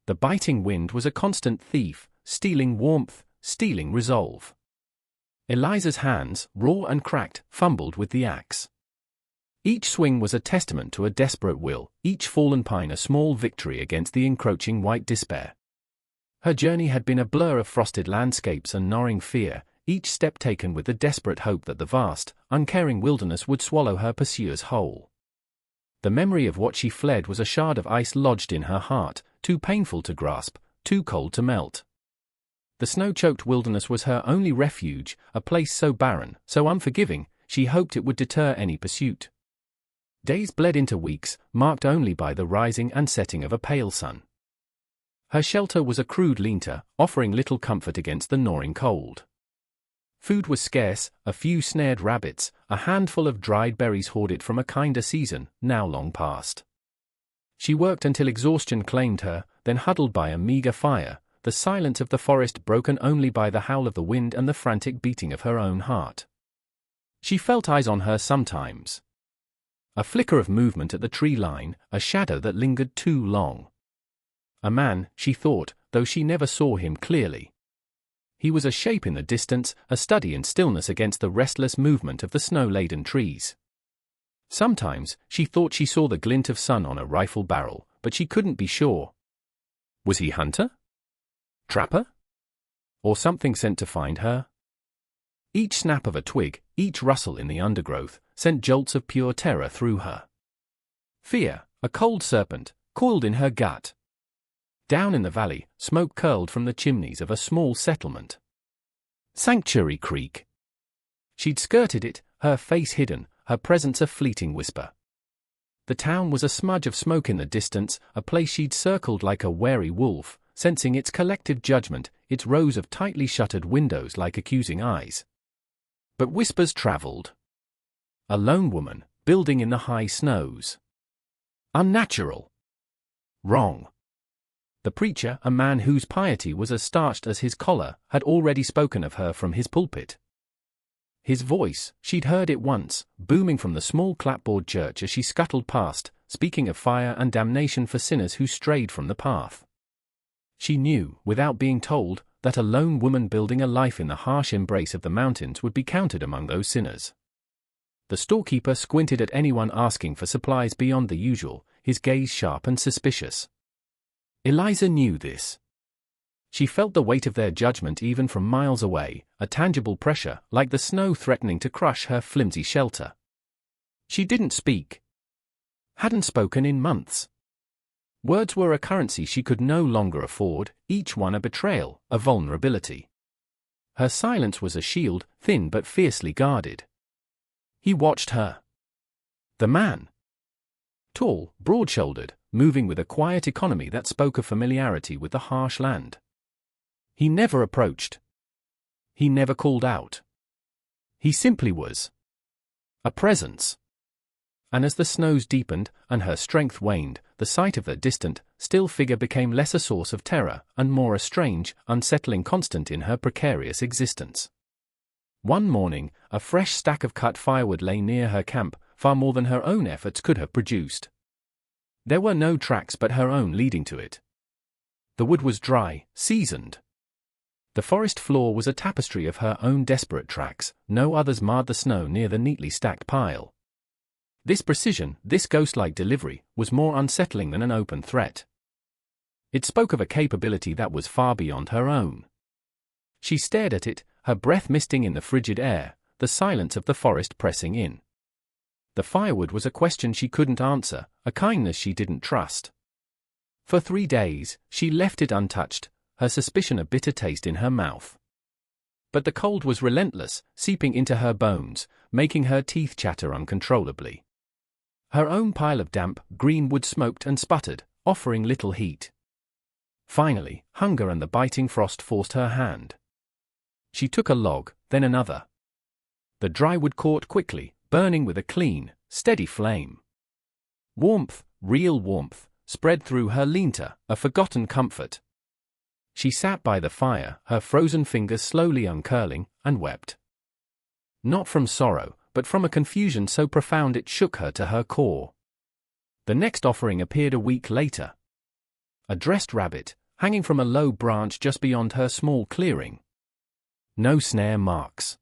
The biting wind was a constant thief, stealing warmth, stealing resolve. Eliza's hands, raw and cracked, fumbled with the axe. Each swing was a testament to a desperate will, each fallen pine a small victory against the encroaching white despair. Her journey had been a blur of frosted landscapes and gnawing fear, each step taken with the desperate hope that the vast, uncaring wilderness would swallow her pursuers whole. The memory of what she fled was a shard of ice lodged in her heart, too painful to grasp, too cold to melt. The snow-choked wilderness was her only refuge, a place so barren, so unforgiving, she hoped it would deter any pursuit. Days bled into weeks, marked only by the rising and setting of a pale sun. Her shelter was a crude lean-to, offering little comfort against the gnawing cold. Food was scarce, a few snared rabbits, a handful of dried berries hoarded from a kinder season, now long past. She worked until exhaustion claimed her, then huddled by a meager fire, the silence of the forest broken only by the howl of the wind and the frantic beating of her own heart. She felt eyes on her sometimes. A flicker of movement at the tree line, a shadow that lingered too long. A man, she thought, though she never saw him clearly. He was a shape in the distance, a study in stillness against the restless movement of the snow-laden trees. Sometimes, she thought she saw the glint of sun on a rifle barrel, but she couldn't be sure. Was he hunter? Trapper? Or something sent to find her? Each snap of a twig, each rustle in the undergrowth, sent jolts of pure terror through her. Fear, a cold serpent, coiled in her gut. Down in the valley, smoke curled from the chimneys of a small settlement. Sanctuary Creek. She'd skirted it, her face hidden, her presence a fleeting whisper. The town was a smudge of smoke in the distance, a place she'd circled like a wary wolf, sensing its collective judgment, its rows of tightly shuttered windows like accusing eyes. But whispers traveled. A lone woman, building in the high snows. Unnatural. Wrong. The preacher, a man whose piety was as starched as his collar, had already spoken of her from his pulpit. His voice, she'd heard it once, booming from the small clapboard church as she scuttled past, speaking of fire and damnation for sinners who strayed from the path. She knew, without being told, that a lone woman building a life in the harsh embrace of the mountains would be counted among those sinners. The storekeeper squinted at anyone asking for supplies beyond the usual, his gaze sharp and suspicious. Eliza knew this. She felt the weight of their judgment even from miles away, a tangible pressure, like the snow threatening to crush her flimsy shelter. She didn't speak. Hadn't spoken in months. Words were a currency she could no longer afford, each one a betrayal, a vulnerability. Her silence was a shield, thin but fiercely guarded. He watched her. The man. Tall, broad-shouldered, moving with a quiet economy that spoke of familiarity with the harsh land. He never approached. He never called out. He simply was. A presence. And as the snows deepened, and her strength waned, the sight of the distant, still figure became less a source of terror, and more a strange, unsettling constant in her precarious existence. One morning, a fresh stack of cut firewood lay near her camp, far more than her own efforts could have produced. There were no tracks but her own leading to it. The wood was dry, seasoned. The forest floor was a tapestry of her own desperate tracks, no others marred the snow near the neatly stacked pile. This precision, this ghost-like delivery, was more unsettling than an open threat. It spoke of a capability that was far beyond her own. She stared at it, her breath misting in the frigid air, the silence of the forest pressing in. The firewood was a question she couldn't answer, a kindness she didn't trust. For 3 days, she left it untouched, her suspicion a bitter taste in her mouth. But the cold was relentless, seeping into her bones, making her teeth chatter uncontrollably. Her own pile of damp, green wood smoked and sputtered, offering little heat. Finally, hunger and the biting frost forced her hand. She took a log, then another. The dry wood caught quickly, burning with a clean, steady flame. Warmth, real warmth, spread through her lean-to, a forgotten comfort. She sat by the fire, her frozen fingers slowly uncurling, and wept. Not from sorrow, but from a confusion so profound it shook her to her core. The next offering appeared a week later. A dressed rabbit, hanging from a low branch just beyond her small clearing. No snare marks.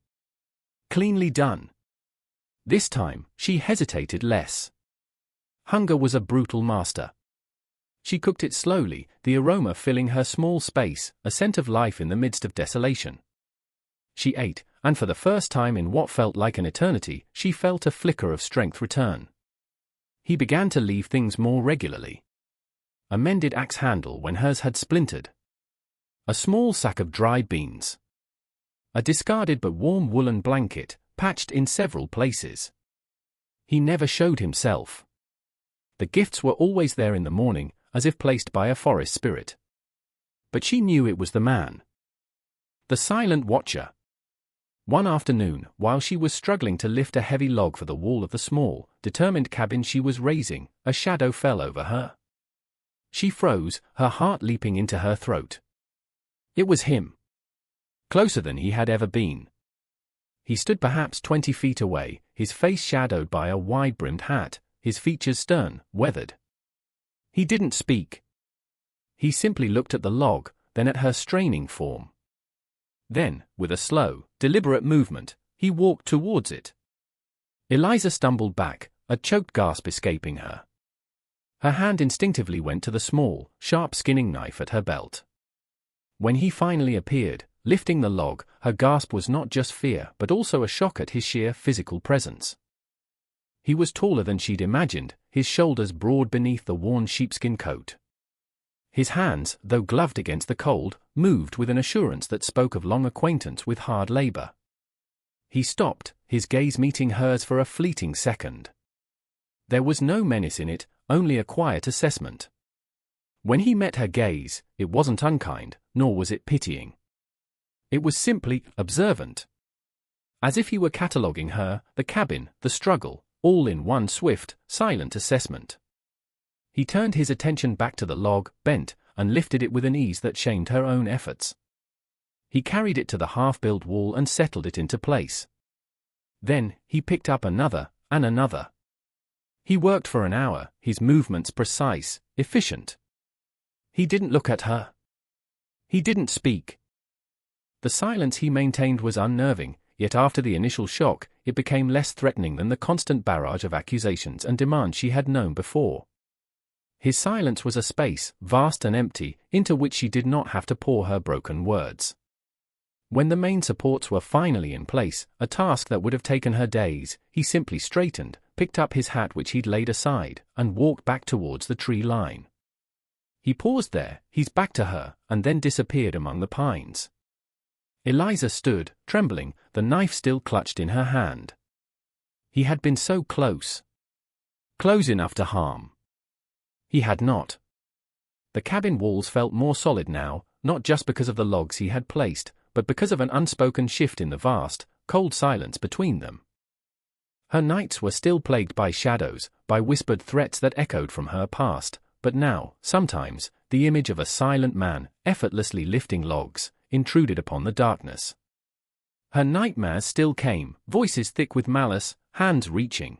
Cleanly done. This time, she hesitated less. Hunger was a brutal master. She cooked it slowly, the aroma filling her small space, a scent of life in the midst of desolation. She ate, and for the first time in what felt like an eternity, she felt a flicker of strength return. He began to leave things more regularly. A mended axe handle when hers had splintered. A small sack of dried beans. A discarded but warm woolen blanket, patched in several places. He never showed himself. The gifts were always there in the morning, as if placed by a forest spirit. But she knew it was the man. The silent watcher. One afternoon, while she was struggling to lift a heavy log for the wall of the small, determined cabin she was raising, a shadow fell over her. She froze, her heart leaping into her throat. It was him. Closer than he had ever been. He stood perhaps 20 feet away, his face shadowed by a wide-brimmed hat, his features stern, weathered. He didn't speak. He simply looked at the log, then at her straining form. Then, with a slow, deliberate movement, he walked towards it. Eliza stumbled back, a choked gasp escaping her. Her hand instinctively went to the small, sharp skinning knife at her belt. When he finally appeared, lifting the log, her gasp was not just fear but also a shock at his sheer physical presence. He was taller than she'd imagined, his shoulders broad beneath the worn sheepskin coat. His hands, though gloved against the cold, moved with an assurance that spoke of long acquaintance with hard labor. He stopped, his gaze meeting hers for a fleeting second. There was no menace in it, only a quiet assessment. When he met her gaze, it wasn't unkind, nor was it pitying. It was simply observant. As if he were cataloguing her, the cabin, the struggle, all in one swift, silent assessment. He turned his attention back to the log, bent, and lifted it with an ease that shamed her own efforts. He carried it to the half-built wall and settled it into place. Then, he picked up another, and another. He worked for an hour, his movements precise, efficient. He didn't look at her. He didn't speak. The silence he maintained was unnerving, yet after the initial shock, it became less threatening than the constant barrage of accusations and demands she had known before. His silence was a space, vast and empty, into which she did not have to pour her broken words. When the main supports were finally in place, a task that would have taken her days, he simply straightened, picked up his hat which he'd laid aside, and walked back towards the tree line. He paused there, his back to her, and then disappeared among the pines. Eliza stood, trembling, the knife still clutched in her hand. He had been so close. Close enough to harm. He had not. The cabin walls felt more solid now, not just because of the logs he had placed, but because of an unspoken shift in the vast, cold silence between them. Her nights were still plagued by shadows, by whispered threats that echoed from her past, but now, sometimes, the image of a silent man, effortlessly lifting logs, intruded upon the darkness. Her nightmares still came, voices thick with malice, hands reaching.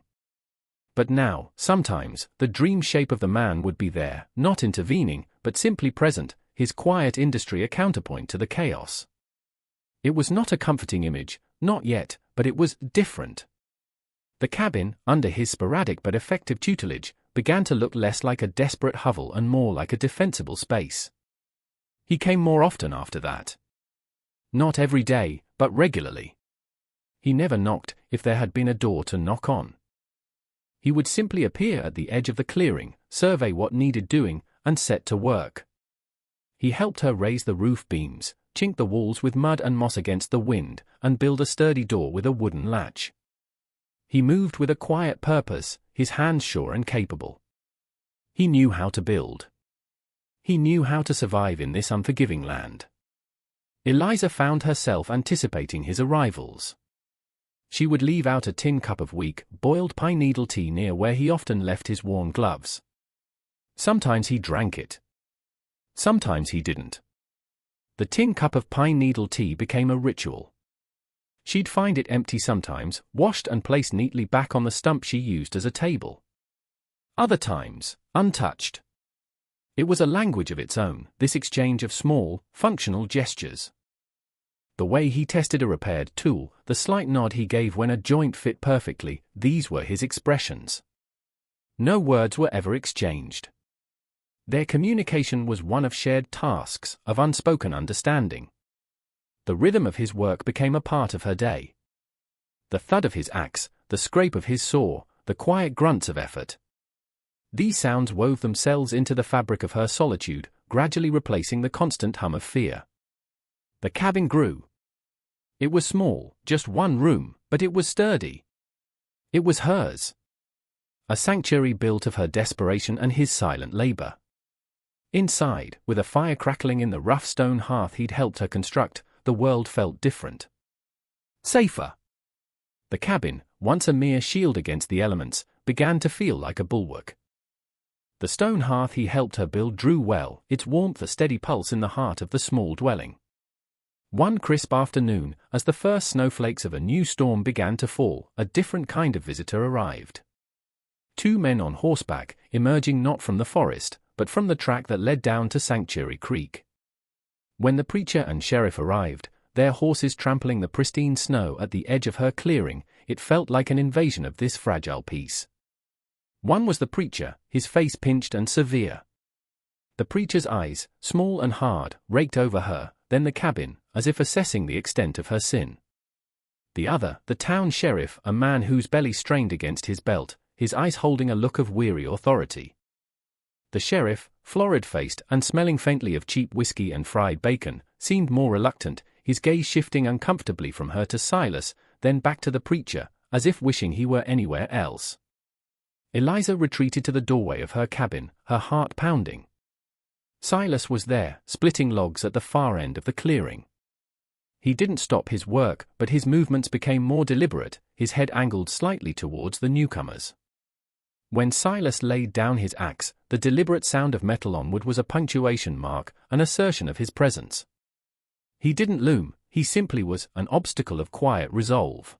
But now, sometimes, the dream shape of the man would be there, not intervening, but simply present, his quiet industry a counterpoint to the chaos. It was not a comforting image, not yet, but it was different. The cabin, under his sporadic but effective tutelage, began to look less like a desperate hovel and more like a defensible space. He came more often after that. Not every day, but regularly. He never knocked, if there had been a door to knock on. He would simply appear at the edge of the clearing, survey what needed doing, and set to work. He helped her raise the roof beams, chink the walls with mud and moss against the wind, and build a sturdy door with a wooden latch. He moved with a quiet purpose, his hands sure and capable. He knew how to build. He knew how to survive in this unforgiving land. Eliza found herself anticipating his arrivals. She would leave out a tin cup of weak, boiled pine needle tea near where he often left his worn gloves. Sometimes he drank it. Sometimes he didn't. The tin cup of pine needle tea became a ritual. She'd find it empty sometimes, washed and placed neatly back on the stump she used as a table. Other times, untouched. It was a language of its own, this exchange of small, functional gestures. The way he tested a repaired tool, the slight nod he gave when a joint fit perfectly, these were his expressions. No words were ever exchanged. Their communication was one of shared tasks, of unspoken understanding. The rhythm of his work became a part of her day. The thud of his axe, the scrape of his saw, the quiet grunts of effort. These sounds wove themselves into the fabric of her solitude, gradually replacing the constant hum of fear. The cabin grew. It was small, just one room, but it was sturdy. It was hers. A sanctuary built of her desperation and his silent labor. Inside, with a fire crackling in the rough stone hearth he'd helped her construct, the world felt different. Safer. The cabin, once a mere shield against the elements, began to feel like a bulwark. The stone hearth he helped her build drew well, its warmth a steady pulse in the heart of the small dwelling. One crisp afternoon, as the first snowflakes of a new storm began to fall, a different kind of visitor arrived. 2 men on horseback, emerging not from the forest, but from the track that led down to Sanctuary Creek. When the preacher and sheriff arrived, their horses trampling the pristine snow at the edge of her clearing, it felt like an invasion of this fragile peace. One was the preacher, his face pinched and severe. The preacher's eyes, small and hard, raked over her, then the cabin, as if assessing the extent of her sin. The other, the town sheriff, a man whose belly strained against his belt, his eyes holding a look of weary authority. The sheriff, florid-faced and smelling faintly of cheap whiskey and fried bacon, seemed more reluctant, his gaze shifting uncomfortably from her to Silas, then back to the preacher, as if wishing he were anywhere else. Eliza retreated to the doorway of her cabin, her heart pounding. Silas was there, splitting logs at the far end of the clearing. He didn't stop his work, but his movements became more deliberate, his head angled slightly towards the newcomers. When Silas laid down his axe, the deliberate sound of metal on wood was a punctuation mark, an assertion of his presence. He didn't loom, he simply was, an obstacle of quiet resolve.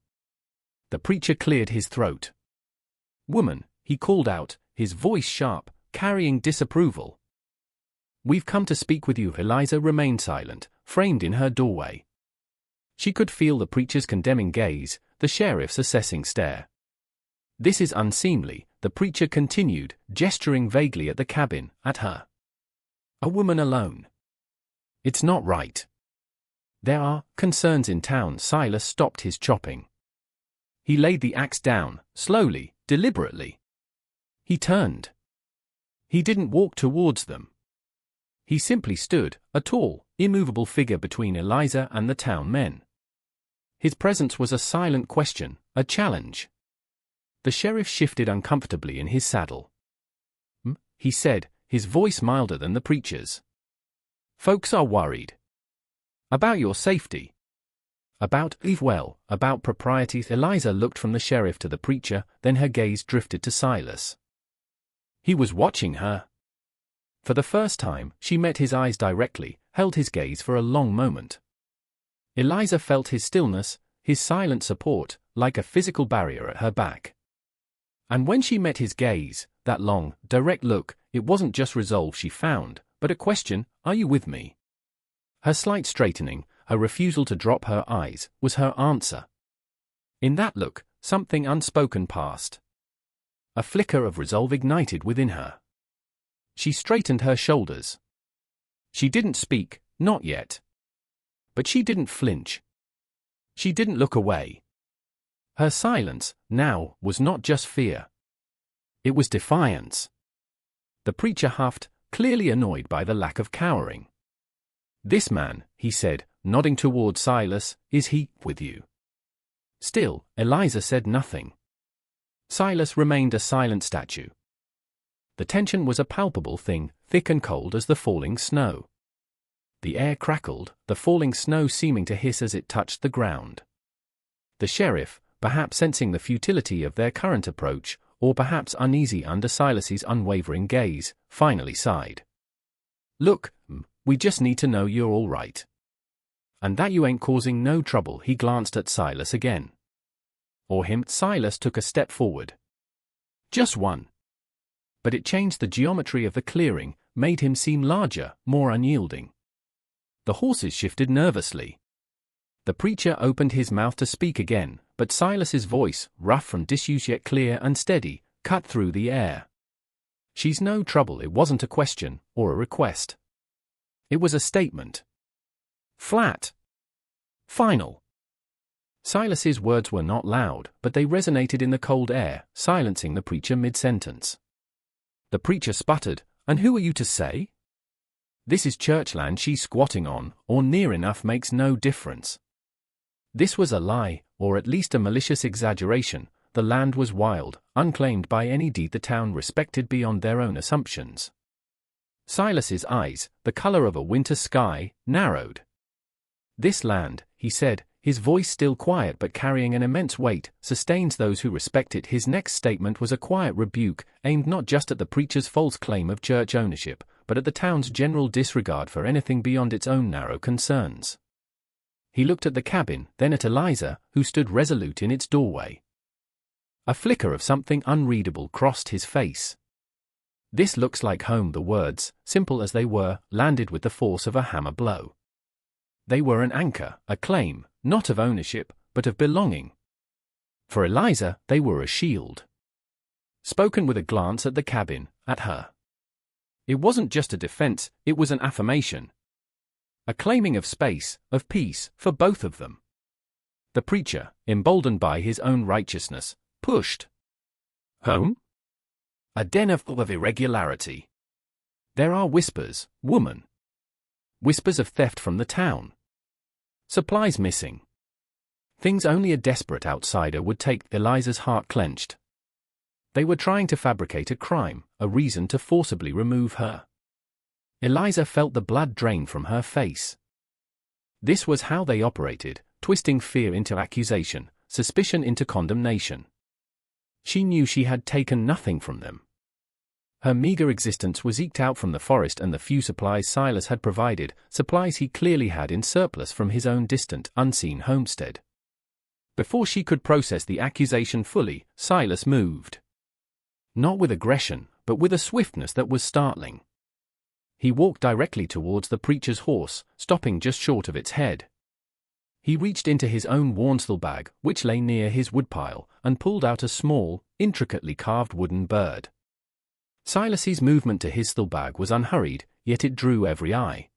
The preacher cleared his throat. "Woman," he called out, his voice sharp, carrying disapproval. "We've come to speak with you." Eliza remained silent, framed in her doorway. She could feel the preacher's condemning gaze, the sheriff's assessing stare. "This is unseemly," the preacher continued, gesturing vaguely at the cabin, at her. "A woman alone. It's not right. There are concerns in town." Silas stopped his chopping. He laid the axe down, slowly, deliberately. He turned. He didn't walk towards them. He simply stood, a tall, immovable figure between Eliza and the town men. His presence was a silent question, a challenge. The sheriff shifted uncomfortably in his saddle. He said, his voice milder than the preacher's. "Folks are worried. About your safety. About propriety." Eliza looked from the sheriff to the preacher, then her gaze drifted to Silas. He was watching her. For the first time, she met his eyes directly, held his gaze for a long moment. Eliza felt his stillness, his silent support, like a physical barrier at her back. And when she met his gaze, that long, direct look, it wasn't just resolve she found, but a question, "Are you with me?" Her slight straightening, her refusal to drop her eyes, was her answer. In that look, something unspoken passed. A flicker of resolve ignited within her. She straightened her shoulders. She didn't speak, not yet. But she didn't flinch. She didn't look away. Her silence, now, was not just fear. It was defiance. The preacher huffed, clearly annoyed by the lack of cowering. "This man," he said, nodding toward Silas, "is he with you?" Still, Eliza said nothing. Silas remained a silent statue. The tension was a palpable thing, thick and cold as the falling snow. The air crackled, the falling snow seeming to hiss as it touched the ground. The sheriff, perhaps sensing the futility of their current approach, or perhaps uneasy under Silas's unwavering gaze, finally sighed. "Look, we just need to know you're all right. And that you ain't causing no trouble." He glanced at Silas again. Or him. Silas took a step forward. Just one. But it changed the geometry of the clearing, made him seem larger, more unyielding. The horses shifted nervously. The preacher opened his mouth to speak again, but Silas's voice, rough from disuse yet clear and steady, cut through the air. "She's no trouble." It wasn't a question, or a request. It was a statement. Flat. Final. Silas's words were not loud, but they resonated in the cold air, silencing the preacher mid-sentence. The preacher sputtered, "And who are you to say? This is church land she's squatting on, or near enough makes no difference." This was a lie, or at least a malicious exaggeration. The land was wild, unclaimed by any deed the town respected beyond their own assumptions. Silas's eyes, the color of a winter sky, narrowed. "This land," he said, his voice still quiet but carrying an immense weight, "sustains those who respect it." His next statement was a quiet rebuke, aimed not just at the preacher's false claim of church ownership, but at the town's general disregard for anything beyond its own narrow concerns. He looked at the cabin, then at Eliza, who stood resolute in its doorway. A flicker of something unreadable crossed his face. "This looks like home." The words, simple as they were, landed with the force of a hammer blow. They were an anchor, a claim, not of ownership, but of belonging. For Eliza, they were a shield. Spoken with a glance at the cabin, at her. It wasn't just a defense, it was an affirmation. A claiming of space, of peace, for both of them. The preacher, emboldened by his own righteousness, pushed. "Home? A den of irregularity. There are whispers, woman. Whispers of theft from the town. Supplies missing. Things only a desperate outsider would take." Eliza's heart clenched. They were trying to fabricate a crime, a reason to forcibly remove her. Eliza felt the blood drain from her face. This was how they operated, twisting fear into accusation, suspicion into condemnation. She knew she had taken nothing from them. Her meager existence was eked out from the forest and the few supplies Silas had provided, supplies he clearly had in surplus from his own distant, unseen homestead. Before she could process the accusation fully, Silas moved. Not with aggression, but with a swiftness that was startling. He walked directly towards the preacher's horse, stopping just short of its head. He reached into his own worn saddlebag, which lay near his woodpile, and pulled out a small, intricately carved wooden bird. Silas's movement to his saddlebag was unhurried, yet it drew every eye.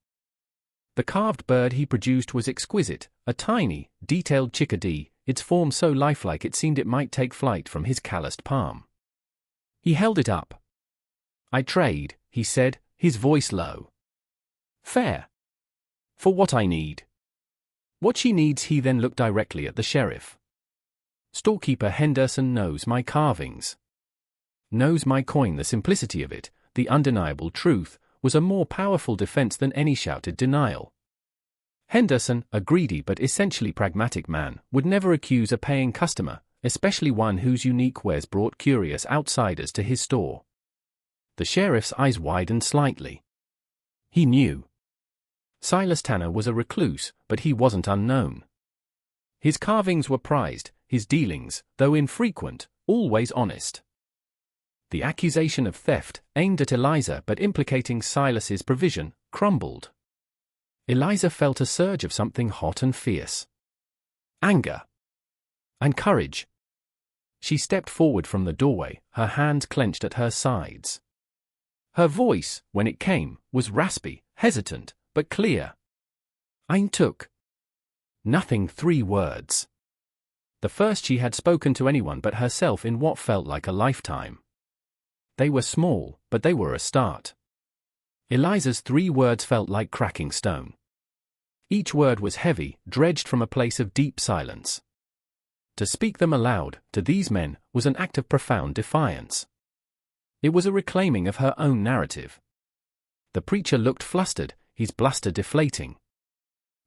The carved bird he produced was exquisite, a tiny, detailed chickadee, its form so lifelike it seemed it might take flight from his calloused palm. He held it up. "I trade," he said, his voice low. "Fair. For what I need." "What she needs." He then looked directly at the sheriff. "Storekeeper Henderson knows my carvings. Knows my coin." The simplicity of it, the undeniable truth, was a more powerful defense than any shouted denial. Henderson, a greedy but essentially pragmatic man, would never accuse a paying customer, especially one whose unique wares brought curious outsiders to his store. The sheriff's eyes widened slightly. He knew. Silas Tanner was a recluse, but he wasn't unknown. His carvings were prized, his dealings, though infrequent, always honest. The accusation of theft, aimed at Eliza but implicating Silas's provision, crumbled. Eliza felt a surge of something hot and fierce. Anger. And courage. She stepped forward from the doorway, her hands clenched at her sides. Her voice, when it came, was raspy, hesitant, but clear. "I took nothing." 3 words. The first she had spoken to anyone but herself in what felt like a lifetime. They were small, but they were a start. Eliza's 3 words felt like cracking stone. Each word was heavy, dredged from a place of deep silence. To speak them aloud, to these men, was an act of profound defiance. It was a reclaiming of her own narrative. The preacher looked flustered, his bluster deflating.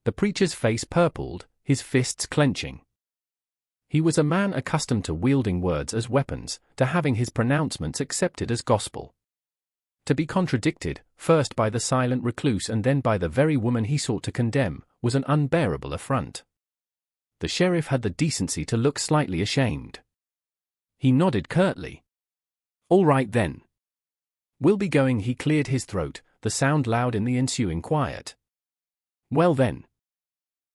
The preacher's face purpled, his fists clenching. He was a man accustomed to wielding words as weapons, to having his pronouncements accepted as gospel. To be contradicted, first by the silent recluse and then by the very woman he sought to condemn, was an unbearable affront. The sheriff had the decency to look slightly ashamed. He nodded curtly. "All right then. "We'll be going." He cleared his throat, the sound loud in the ensuing quiet. "Well then.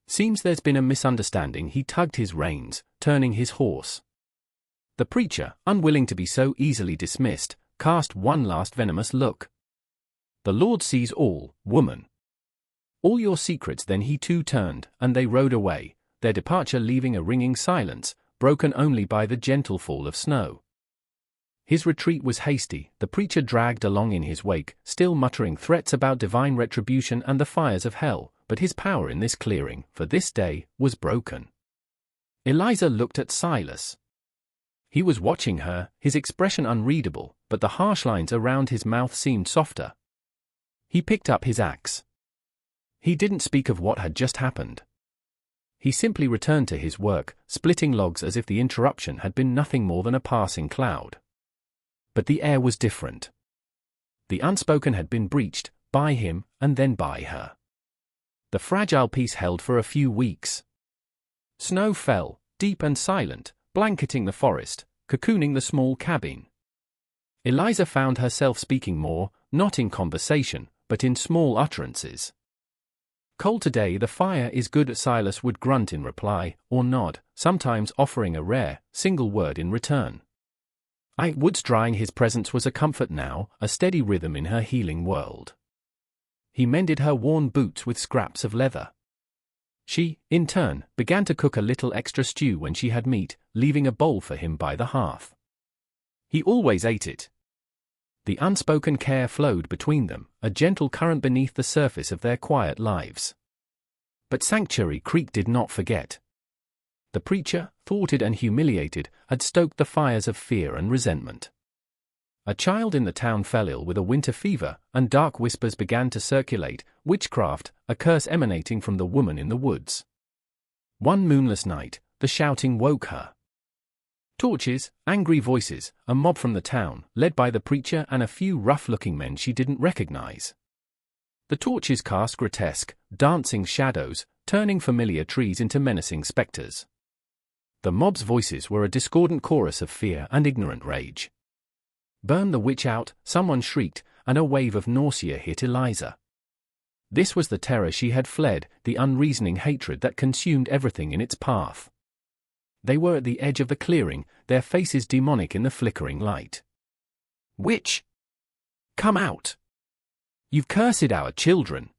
Seems there's been a misunderstanding." He tugged his reins, turning his horse. The preacher, unwilling to be so easily dismissed, cast one last venomous look. "The Lord sees all, woman. All your secrets." Then he too turned, and they rode away, their departure leaving a ringing silence, broken only by the gentle fall of snow. His retreat was hasty, the preacher dragged along in his wake, still muttering threats about divine retribution and the fires of hell, but his power in this clearing, for this day, was broken. Eliza looked at Silas. He was watching her, his expression unreadable, but the harsh lines around his mouth seemed softer. He picked up his axe. He didn't speak of what had just happened. He simply returned to his work, splitting logs as if the interruption had been nothing more than a passing cloud. But the air was different. The unspoken had been breached, by him, and then by her. The fragile peace held for a few weeks. Snow fell, deep and silent, blanketing the forest, cocooning the small cabin. Eliza found herself speaking more, not in conversation, but in small utterances. "Cold today, the fire is good." Silas would grunt in reply, or nod, sometimes offering a rare, single word in return. Woods drying. His presence was a comfort now, a steady rhythm in her healing world. He mended her worn boots with scraps of leather. She, in turn, began to cook a little extra stew when she had meat, leaving a bowl for him by the hearth. He always ate it. The unspoken care flowed between them, a gentle current beneath the surface of their quiet lives. But Sanctuary Creek did not forget. The preacher, thwarted and humiliated, had stoked the fires of fear and resentment. A child in the town fell ill with a winter fever, and dark whispers began to circulate, witchcraft, a curse emanating from the woman in the woods. One moonless night, the shouting woke her. Torches, angry voices, a mob from the town, led by the preacher and a few rough-looking men she didn't recognize. The torches cast grotesque, dancing shadows, turning familiar trees into menacing specters. The mob's voices were a discordant chorus of fear and ignorant rage. "Burn the witch out," someone shrieked, and a wave of nausea hit Eliza. This was the terror she had fled, the unreasoning hatred that consumed everything in its path. They were at the edge of the clearing, their faces demonic in the flickering light. "Witch! Come out! You've cursed our children!"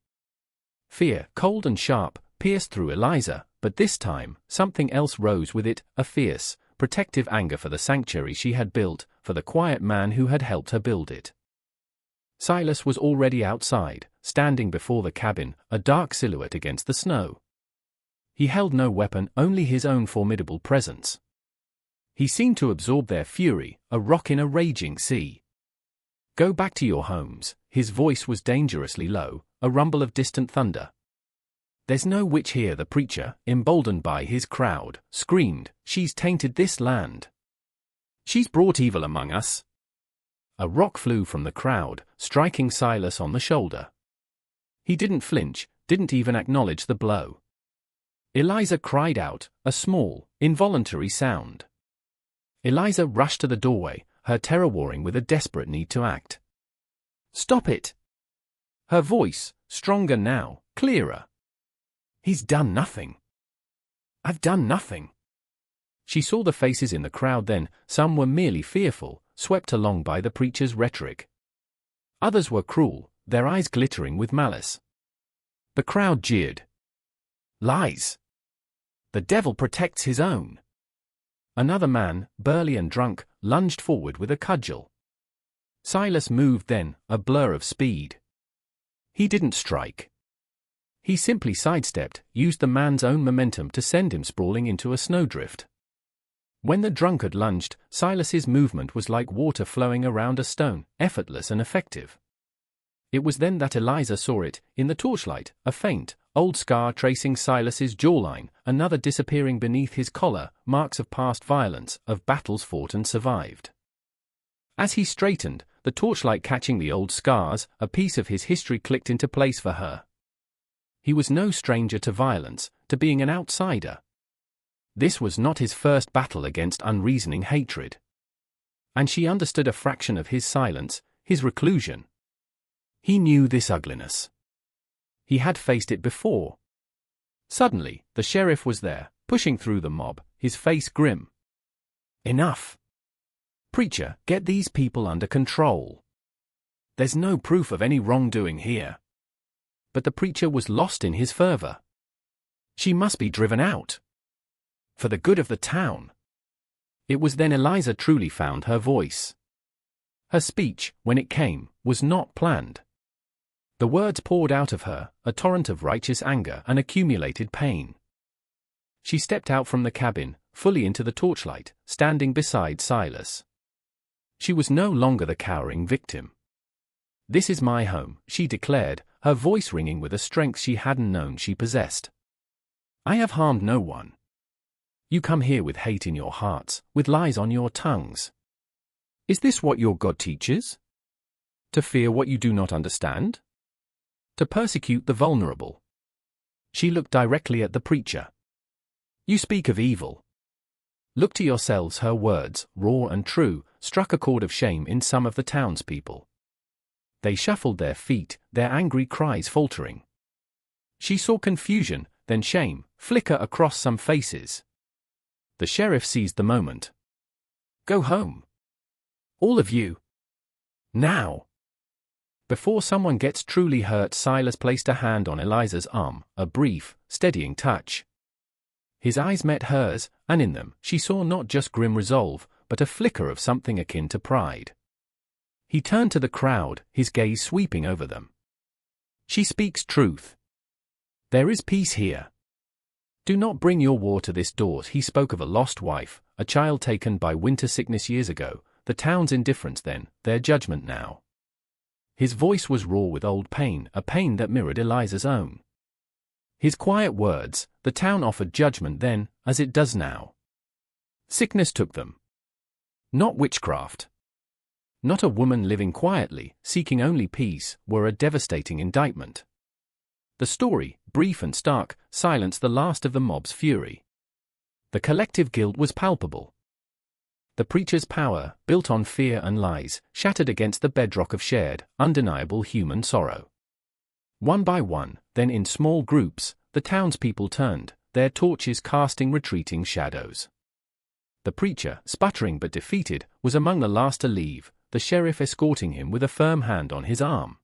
Fear, cold and sharp, pierced through Eliza, but this time, something else rose with it, a fierce, protective anger for the sanctuary she had built, for the quiet man who had helped her build it. Silas was already outside, standing before the cabin, a dark silhouette against the snow. He held no weapon, only his own formidable presence. He seemed to absorb their fury, a rock in a raging sea. "Go back to your homes." His voice was dangerously low, a rumble of distant thunder. "There's no witch here." The preacher, emboldened by his crowd, screamed, "She's tainted this land. She's brought evil among us." A rock flew from the crowd, striking Silas on the shoulder. He didn't flinch, didn't even acknowledge the blow. Eliza cried out, a small, involuntary sound. Eliza rushed to the doorway, her terror warring with a desperate need to act. "Stop it!" Her voice, stronger now, clearer. "He's done nothing. I've done nothing." She saw the faces in the crowd then, some were merely fearful, swept along by the preacher's rhetoric. Others were cruel, their eyes glittering with malice. The crowd jeered. "Lies! The devil protects his own." Another man, burly and drunk, lunged forward with a cudgel. Silas moved then, a blur of speed. He didn't strike. He simply sidestepped, used the man's own momentum to send him sprawling into a snowdrift. When the drunkard lunged, Silas's movement was like water flowing around a stone, effortless and effective. It was then that Eliza saw it, in the torchlight, a faint, old scar tracing Silas's jawline, another disappearing beneath his collar, marks of past violence, of battles fought and survived. As he straightened, the torchlight catching the old scars, a piece of his history clicked into place for her. He was no stranger to violence, to being an outsider. This was not his first battle against unreasoning hatred. And she understood a fraction of his silence, his reclusion. He knew this ugliness. He had faced it before. Suddenly, the sheriff was there, pushing through the mob, his face grim. Enough. Preacher, get these people under control. There's no proof of any wrongdoing here. But the preacher was lost in his fervor. She must be driven out. For the good of the town. It was then Eliza truly found her voice. Her speech, when it came, was not planned. The words poured out of her, a torrent of righteous anger and accumulated pain. She stepped out from the cabin, fully into the torchlight, standing beside Silas. She was no longer the cowering victim. "This is my home," she declared, her voice ringing with a strength she hadn't known she possessed. "I have harmed no one. You come here with hate in your hearts, with lies on your tongues. Is this what your God teaches? To fear what you do not understand? To persecute the vulnerable?" She looked directly at the preacher. "You speak of evil. Look to yourselves." Her words, raw and true, struck a chord of shame in some of the townspeople. They shuffled their feet, their angry cries faltering. She saw confusion, then shame, flicker across some faces. The sheriff seized the moment. "Go home. All of you. Now." Before someone gets truly hurt, Silas placed a hand on Eliza's arm, a brief, steadying touch. His eyes met hers, and in them, she saw not just grim resolve, but a flicker of something akin to pride. He turned to the crowd, his gaze sweeping over them. "She speaks truth. There is peace here. Do not bring your war to this door." He spoke of a lost wife, a child taken by winter sickness years ago, the town's indifference then, their judgment now. His voice was raw with old pain, a pain that mirrored Eliza's own. His quiet words, "The town offered judgment then, as it does now. Sickness took them. Not witchcraft. Not a woman living quietly, seeking only peace, were a devastating indictment." The story, brief and stark, silenced the last of the mob's fury. The collective guilt was palpable. The preacher's power, built on fear and lies, shattered against the bedrock of shared, undeniable human sorrow. One by one, then in small groups, the townspeople turned, their torches casting retreating shadows. The preacher, sputtering but defeated, was among the last to leave, the sheriff escorting him with a firm hand on his arm.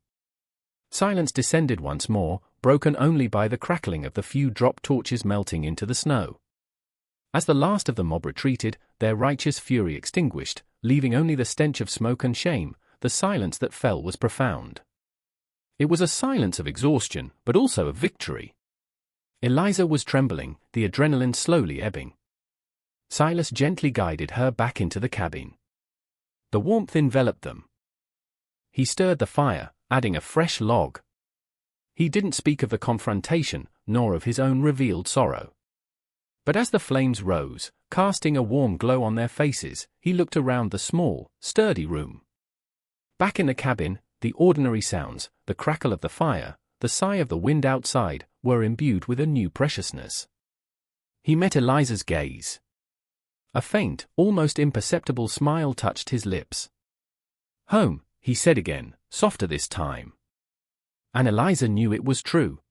Silence descended once more, broken only by the crackling of the few dropped torches melting into the snow. As the last of the mob retreated, their righteous fury extinguished, leaving only the stench of smoke and shame, the silence that fell was profound. It was a silence of exhaustion, but also of victory. Eliza was trembling, the adrenaline slowly ebbing. Silas gently guided her back into the cabin. The warmth enveloped them. He stirred the fire, adding a fresh log. He didn't speak of the confrontation, nor of his own revealed sorrow. But as the flames rose, casting a warm glow on their faces, he looked around the small, sturdy room. Back in the cabin, the ordinary sounds, the crackle of the fire, the sigh of the wind outside, were imbued with a new preciousness. He met Eliza's gaze. A faint, almost imperceptible smile touched his lips. "Home," he said again, softer this time. And Eliza knew it was true.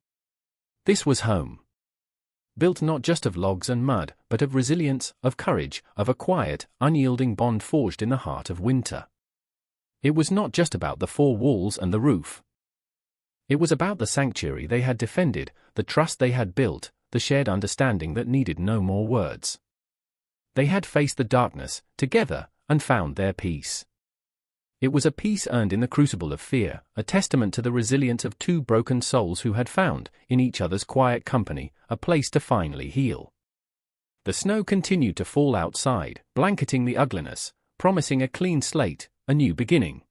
This was home. Built not just of logs and mud, but of resilience, of courage, of a quiet, unyielding bond forged in the heart of winter. It was not just about the four walls and the roof. It was about the sanctuary they had defended, the trust they had built, the shared understanding that needed no more words. They had faced the darkness, together, and found their peace. It was a peace earned in the crucible of fear, a testament to the resilience of two broken souls who had found, in each other's quiet company, a place to finally heal. The snow continued to fall outside, blanketing the ugliness, promising a clean slate, a new beginning.